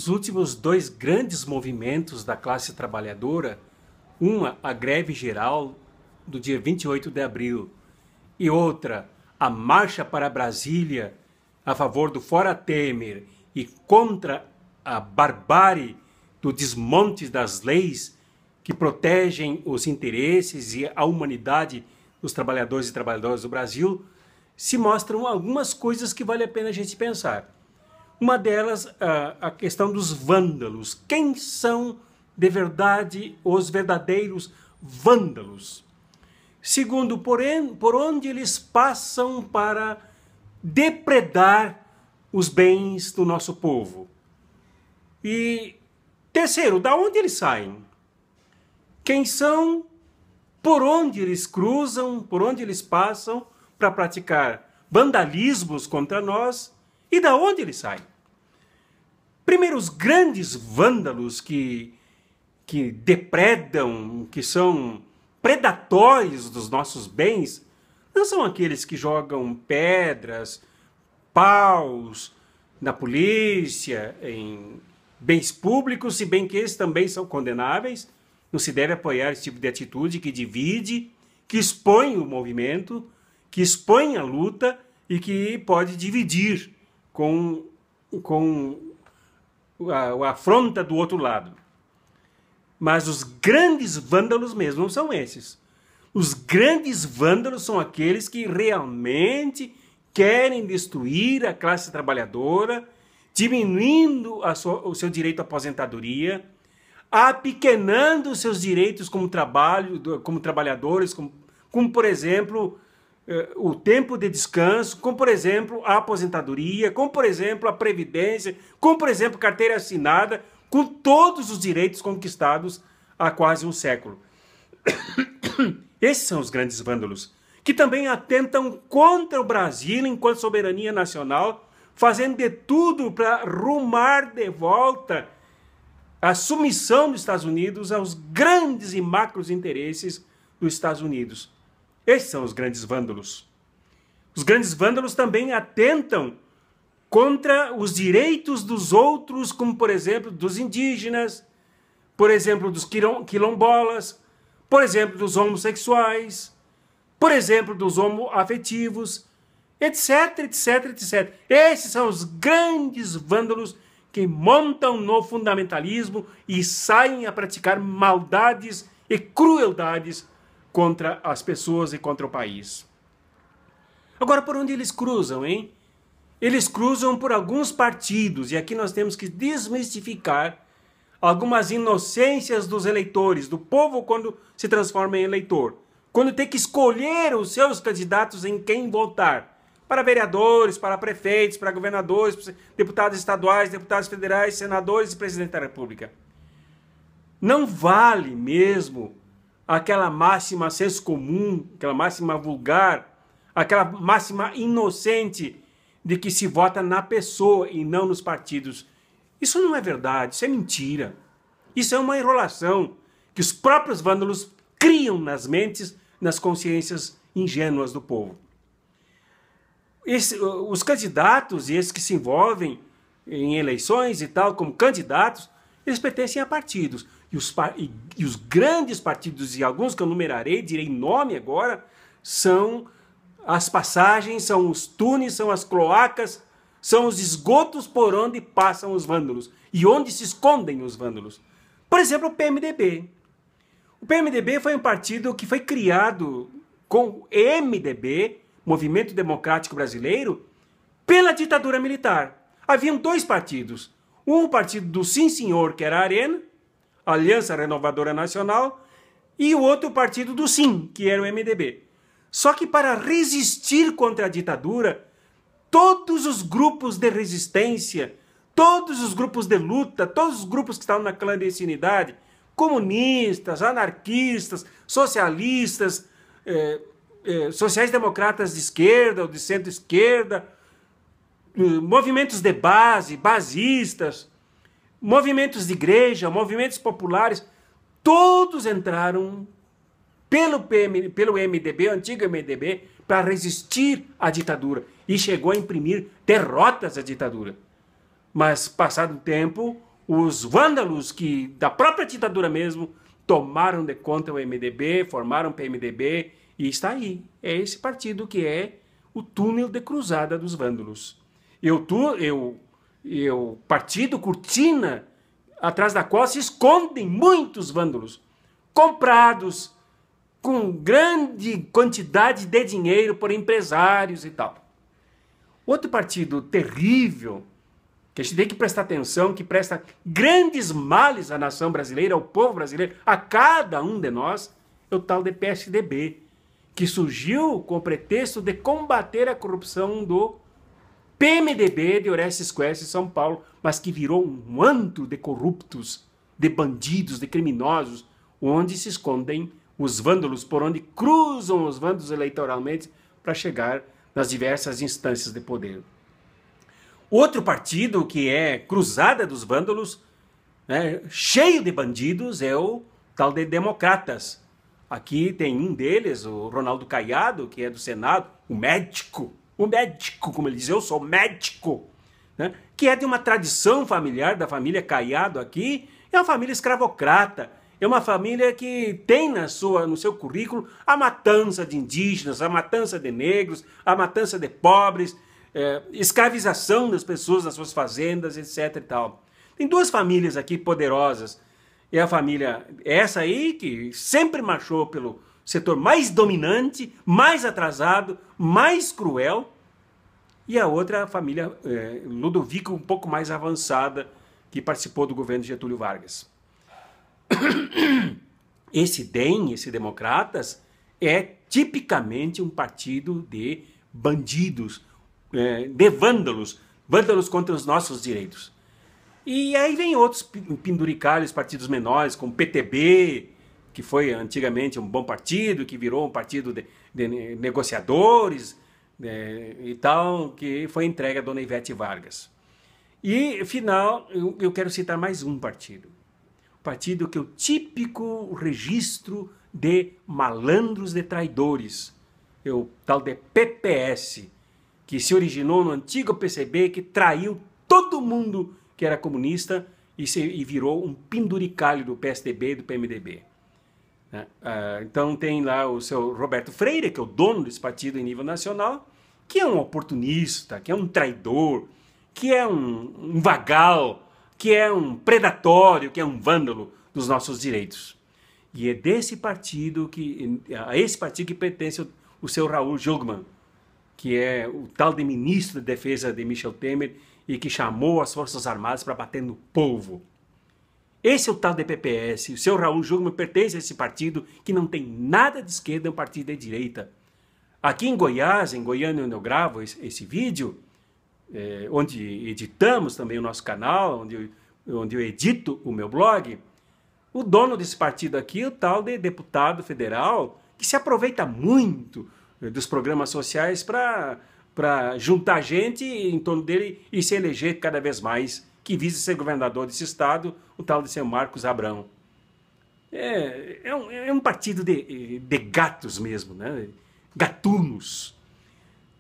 os últimos dois grandes movimentos da classe trabalhadora, uma a greve geral do dia 28 de abril e outra a marcha para Brasília a favor do Fora Temer e contra a barbárie do desmonte das leis que protegem os interesses e a humanidade dos trabalhadores e trabalhadoras do Brasil, se mostram algumas coisas que vale a pena a gente pensar. Uma delas, a questão dos vândalos. Quem são, de verdade, os verdadeiros vândalos? Segundo, por onde eles passam para depredar os bens do nosso povo? E terceiro, da onde eles saem? Quem são? Por onde eles cruzam? Por onde eles passam para praticar vandalismos contra nós? E da onde eles saem? Primeiro, os grandes vândalos que depredam, que são predatórios dos nossos bens, não são aqueles que jogam pedras, paus na polícia, em bens públicos, se bem que eles também são condenáveis. Não se deve apoiar esse tipo de atitude que divide, que expõe o movimento, que expõe a luta e que pode dividir com a afronta do outro lado. Mas os grandes vândalos mesmo não são esses. Os grandes vândalos são aqueles que realmente querem destruir a classe trabalhadora, diminuindo o seu direito à aposentadoria, apequenando os seus direitos como trabalhadores, como por exemplo, o tempo de descanso, como por exemplo a aposentadoria, como por exemplo a previdência, como por exemplo carteira assinada, com todos os direitos conquistados há quase um século. Esses são os grandes vândalos, que também atentam contra o Brasil enquanto soberania nacional, fazendo de tudo para rumar de volta a submissão dos Estados Unidos aos grandes e macros interesses dos Estados Unidos. Esses são os grandes vândalos. Os grandes vândalos também atentam contra os direitos dos outros, como por exemplo dos indígenas, por exemplo dos quilombolas, por exemplo dos homossexuais, por exemplo dos homoafetivos, etc, etc, etc. Esses são os grandes vândalos que montam no fundamentalismo e saem a praticar maldades e crueldades contra as pessoas e contra o país. Agora, por onde eles cruzam, hein? Eles cruzam por alguns partidos, e aqui nós temos que desmistificar algumas inocências dos eleitores, do povo quando se transforma em eleitor. Quando tem que escolher os seus candidatos em quem votar. Para vereadores, para prefeitos, para governadores, deputados estaduais, deputados federais, senadores e presidente da República. Não vale mesmo aquela máxima senso comum, aquela máxima vulgar, aquela máxima inocente de que se vota na pessoa e não nos partidos. Isso não é verdade, isso é mentira. Isso é uma enrolação que os próprios vândalos criam nas mentes, nas consciências ingênuas do povo. Os candidatos e esses que se envolvem em eleições e tal, como candidatos, eles pertencem a partidos. E os grandes partidos, e alguns que eu numerarei, direi nome agora, são as passagens, são os túneis, são as cloacas, são os esgotos por onde passam os vândalos e onde se escondem os vândalos. Por exemplo, o PMDB. O PMDB foi um partido que foi criado com o MDB, Movimento Democrático Brasileiro, pela ditadura militar. Haviam dois partidos. Um partido do Sim Senhor, que era a Arena, Aliança Renovadora Nacional, e o outro partido do Sim, que era o MDB. Só que para resistir contra a ditadura, todos os grupos de resistência, todos os grupos de luta, todos os grupos que estavam na clandestinidade, comunistas, anarquistas, socialistas, sociais-democratas de esquerda ou de centro-esquerda, movimentos de base, basistas, movimentos de igreja, movimentos populares, todos entraram pelo MDB, o antigo MDB, para resistir à ditadura. E chegou a imprimir derrotas à ditadura. Mas, passado o tempo, os vândalos que, da própria ditadura mesmo, tomaram de conta o MDB, formaram o PMDB, e está aí. É esse partido que é o túnel de cruzada dos vândalos. Partido cortina, atrás da qual se escondem muitos vândalos, comprados com grande quantidade de dinheiro por empresários e tal. Outro partido terrível, que a gente tem que prestar atenção, que presta grandes males à nação brasileira, ao povo brasileiro, a cada um de nós, é o tal de PSDB, que surgiu com o pretexto de combater a corrupção do PMDB de Orestes Quercia em São Paulo, mas que virou um antro de corruptos, de bandidos, de criminosos, onde se escondem os vândalos, por onde cruzam os vândalos eleitoralmente para chegar nas diversas instâncias de poder. Outro partido que é cruzada dos vândalos, né, cheio de bandidos, é o tal de Democratas. Aqui tem um deles, o Ronaldo Caiado, que é do Senado, o médico, como ele diz, eu sou médico, né, que é de uma tradição familiar, da família Caiado aqui, é uma família escravocrata, é uma família que tem no seu currículo a matança de indígenas, a matança de negros, a matança de pobres, escravização das pessoas nas suas fazendas, etc. e tal. Tem duas famílias aqui poderosas. É a família, essa aí, que sempre marchou pelo setor mais dominante, mais atrasado, mais cruel, e a outra, a família Ludovico, um pouco mais avançada, que participou do governo de Getúlio Vargas. Esse DEM, esse Democratas, é tipicamente um partido de bandidos, de vândalos, vândalos contra os nossos direitos. E aí vem outros penduricalhos, partidos menores, como o PTB, que foi antigamente um bom partido, que virou um partido de negociadores e tal, que foi entregue a dona Ivete Vargas. E, afinal, eu quero citar mais um partido. Partido que é o típico registro de malandros, de traidores. É o tal de PPS, que se originou no antigo PCB, que traiu todo mundo que era comunista e virou um penduricalho do PSDB e do PMDB. Então tem lá o seu Roberto Freire, que é o dono desse partido em nível nacional, que é um oportunista, que é um traidor, que é um vagal, que é um predatório, que é um vândalo dos nossos direitos. E é desse partido a esse partido que pertence o seu Raul Jungmann, que é o tal de ministro de defesa de Michel Temer e que chamou as Forças Armadas para bater no povo. Esse é o tal de PPS. O seu Raul Jungmann pertence a esse partido que não tem nada de esquerda, é um partido de direita. Aqui em Goiás, em Goiânia, onde eu gravo esse vídeo, onde editamos também o nosso canal, onde eu edito o meu blog, o dono desse partido aqui é o tal de deputado federal que se aproveita muito dos programas sociais para juntar gente em torno dele e se eleger cada vez mais, que visa ser governador desse estado, o tal de seu Marcos Abrão. É um partido de gatos mesmo, né? Gatunos.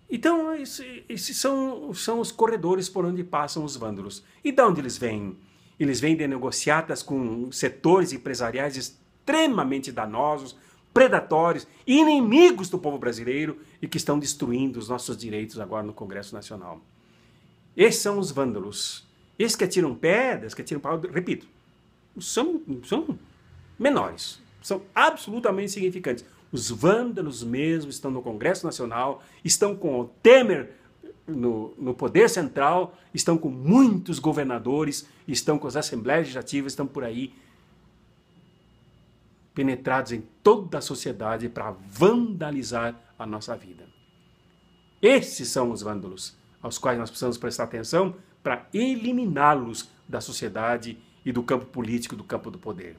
Então, esses são os corredores por onde passam os vândalos. E de onde eles vêm? Eles vêm de negociatas com setores empresariais extremamente danosos, predatórios, inimigos do povo brasileiro e que estão destruindo os nossos direitos agora no Congresso Nacional. Esses são os vândalos. Esses que atiram pedras, que atiram pau, repito, são menores, são absolutamente insignificantes. Os vândalos mesmo estão no Congresso Nacional, estão com o Temer no poder central, estão com muitos governadores, estão com as assembleias legislativas, estão por aí penetrados em toda a sociedade para vandalizar a nossa vida. Esses são os vândalos aos quais nós precisamos prestar atenção para eliminá-los da sociedade e do campo político, do campo do poder.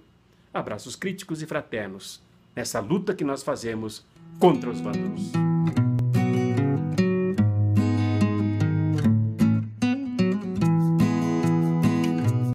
Abraços críticos e fraternos nessa luta que nós fazemos contra os vândalos.